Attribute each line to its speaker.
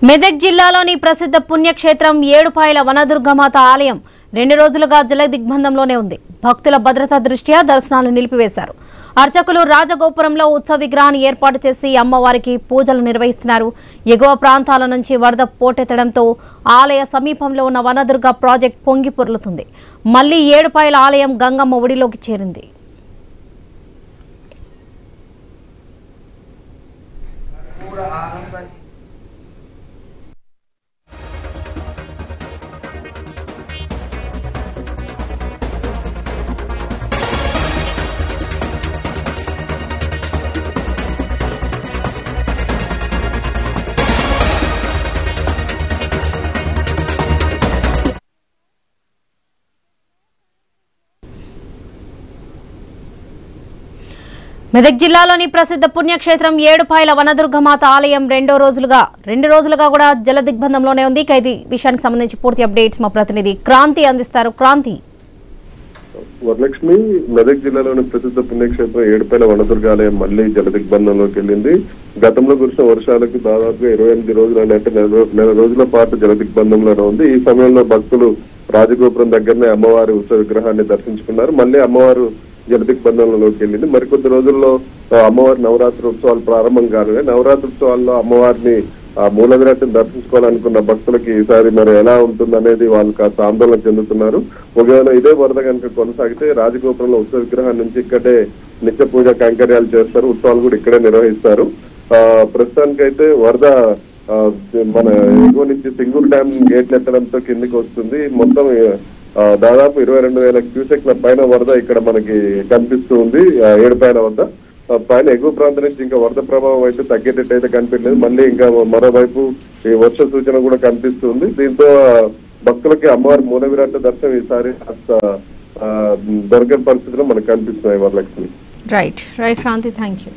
Speaker 1: మెదక్ జిల్లాలోని ప్రసిద్ధ పుణ్యక్షేత్రం ఏడుపాయల వనదుర్గమాత ఆలయం 2 రోజులుగా జలదిగ్బంధంలోనే ఉంది. భక్తుల భద్రతా దృష్ట్యా దర్శనాలు నిలిపివేశారు. అర్చకులు రాజగోపురంలో ఉత్సవ విగ్రహాన్ని ఏర్పాటు చేసి అమ్మవారికి పూజలు నిర్వహిస్తున్నారు. ఎగువ ప్రాంతాల నుంచి వరద పోటెత్తడంతో ఆలయ సమీపంలో ఉన్న వనదుర్గ ప్రాజెక్ట్ పొంగి పొర్లుతుంది. మళ్లీ ఏడుపాయల ఆలయం గంగమ్మ ఒడిలోకి చేరింది. మెదక్ జిల్లాలోని ప్రసిద్ధ పుణ్యక్షేత్రం ఏడుపాయల వనదుర్గమాత ఆలయం 2 రోజులుగా కూడా జల దిగ్బంధంలోనే ఉంది. ఈ విషయానికి సంబంధించి పూర్తి అప్డేట్స్ మా ప్రతినిధి క్రాంతి అందిస్తారు. క్రాంతి.
Speaker 2: వరలక్ష్మి, మెదక్ జిల్లాలోని ప్రసిద్ధ పుణ్యక్షేత్రం ఏడుపాయల వనదుర్గ ఆలయం మళ్లీ జల దిగ్బంధంలోకి వెళ్ళింది. గతంలో కురిసిన వర్షాలకు దాదాపుగా 28 రోజులు అంటే నెల రోజుల పాటు జల దిగ్బంధంలోనే ఉంది. ఈ సమయంలో భక్తులు రాజగోపురం దగ్గరనే అమ్మవారి ఉత్సవ విగ్రహాన్ని దర్శించుకున్నారు. మళ్లీ అమ్మవారు జల దిగ్బంధంలోకి వెళ్ళింది. మరికొద్ది రోజుల్లో అమ్మవారి నవరాత్రి ఉత్సవాలు ప్రారంభం కానున్నాయి. నవరాత్రి ఉత్సవాల్లో అమ్మవారిని మూల విరాట్ని దర్శించుకోవాలనుకున్న భక్తులకి ఈసారి మరి ఎలా ఉంటుందనేది వాళ్ళు కాస్త ఆందోళన చెందుతున్నారు. ఒకవేళ ఇదే వరద కనుక కొనసాగితే రాజగోపురంలో ఉత్సవ విగ్రహం నుంచి ఇక్కడే నిత్య పూజ కైంకర్యాలు చేస్తారు. ఉత్సవాలు కూడా ఇక్కడే నిర్వహిస్తారు. ప్రస్తుతానికైతే వరద మన ఎగువ నుంచి సింగూరు డ్యామ్ గేట్లు ఎత్తడంతో కిందికి వస్తుంది. మొత్తం దాదాపు 22,000 క్యూసెక్ల పైన వరద ఇక్కడ మనకి కనిపిస్తూ ఉంది. ఏడుపాయల వద్ద పైన ఎగువ ప్రాంతం నుంచి ఇంకా వరద ప్రభావం అయితే తగ్గేటట్టు అయితే కనిపించలేదు. మళ్ళీ ఇంకా మరోవైపు ఈ వర్ష సూచన కూడా కనిపిస్తుంది. దీంతో భక్తులకి అమ్మవారి మూల విరాట్ దర్శనం ఈసారి దొరకని పరిస్థితుల్లో మనకు కనిపిస్తున్నాయి. Varalakshmi.
Speaker 1: Right Kranti, thank you.